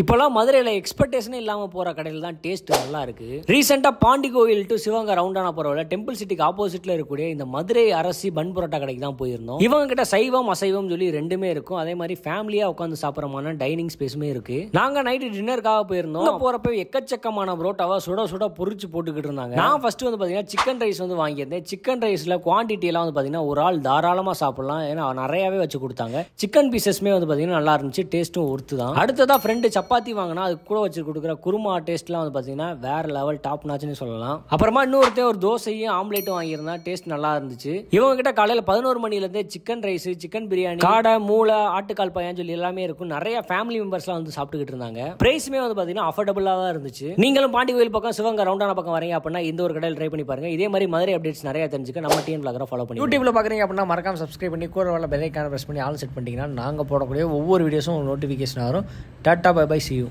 இப்போலாம் மதுரையில் எக்ஸ்பெக்டேஷனே இல்லாமல் போகிற கடையில் தான் டேஸ்ட் நல்லா இருக்குது. ரீசெண்டாக பாண்டி கோயில் டு சிவகங்கை ரவுண்டான போகிறவங்க டெம்பிள் சிட்டிக்கு ஆப்போசிட்டில் இருக்கக்கூடிய இந்த மதுரை அரசி பன் பரோட்டா கடைக்கு தான் போயிருந்தோம். இவங்க கிட்ட சைவம் அசைவம் சொல்லி ரெண்டுமே இருக்கும். அதே மாதிரி ஃபேமிலியாக உட்காந்து சாப்பிட்றமான டைனிங் ஸ்பேஸுமே இருக்குது. நாங்கள் நைட்டு டின்னருக்காக போயிருந்தோம். போகிறப்ப எக்கச்சக்கமான பரோட்டாவை சுட சுட பொரிச்சு போட்டுக்கிட்டு இருந்தாங்க. நான் ஃபர்ஸ்ட் வந்து பார்த்தீங்கன்னா சிக்கன் ரைஸ் வந்து வாங்கியிருந்தேன். சிக்கன் ரைஸில் குவான்டிட்டியெல்லாம் வந்து பார்த்தீங்கன்னா ஒரு ஆள் தாராளமாக சாப்பிடலாம். ஏன்னா நிறையாவே வச்சு கொடுத்தாங்க. சிக்கன் பீசஸ்மே வந்து பார்த்தீங்கன்னா நல்லா இருந்துச்சு. டேஸ்ட்டும் ஒர்த்து தான். அடுத்ததான் ஃப்ரெண்டு சப்பாத்தி வாங்கினா அது கூட வச்சு கொடுக்குற குருமா டேஸ்ட்லாம் வந்து பார்த்தீங்கன்னா வேற லெவல் டாப் நாச்சுன்னு சொல்லலாம். அப்புறமா இன்னொருத்தர் ஒரு தோசையும் ஆம்லேட்டும் வாங்கியிருந்தா டேஸ்ட் நல்லா இருந்துச்சு. இவங்க கிட்ட காலையில் 11 மணிலேருந்தே சிக்கன் ரைஸ், சிக்கன் பிரியாணி, காடை, மூளை, ஆட்டுக்கால் பையான்னு சொல்லி எல்லாமே இருக்கும். நிறைய ஃபேமிலி மெம்பர்ஸ்லாம் வந்து சாப்பிட்டுக்கிட்டு இருந்தாங்க. பிரைஸுமே வந்து பார்த்தீங்கன்னா அஃபோர்டபுளாக தான் இருந்துச்சு. நீங்களும் பாண்டி கோயில் பக்கம் சிவகங்கை ரவுண்டான பக்கம் வரீங்க அப்படின்னா இந்த ஒரு கடையில் ட்ரை பண்ணி பாருங்க. இதே மாதிரி மதுரை அப்டேட்ஸ் நிறைய தெரிஞ்சுக்க நம்ம டிஎன் vlogger ஃபாலோ பண்ணி யூடியூப்ல பார்க்குறீங்க அப்படின்னா மறக்காம சப்ஸ்கிரைப் பண்ணி கூட வரல பெல் ஐகானை பிரஸ் பண்ணி ஆல் செட் பண்ணிட்டீங்கன்னா நாங்கள் போடக்கூடிய ஒவ்வொரு வீடியோஸும் நோட்டிஃபிகேஷன் வரும். Tata bye bye, see you.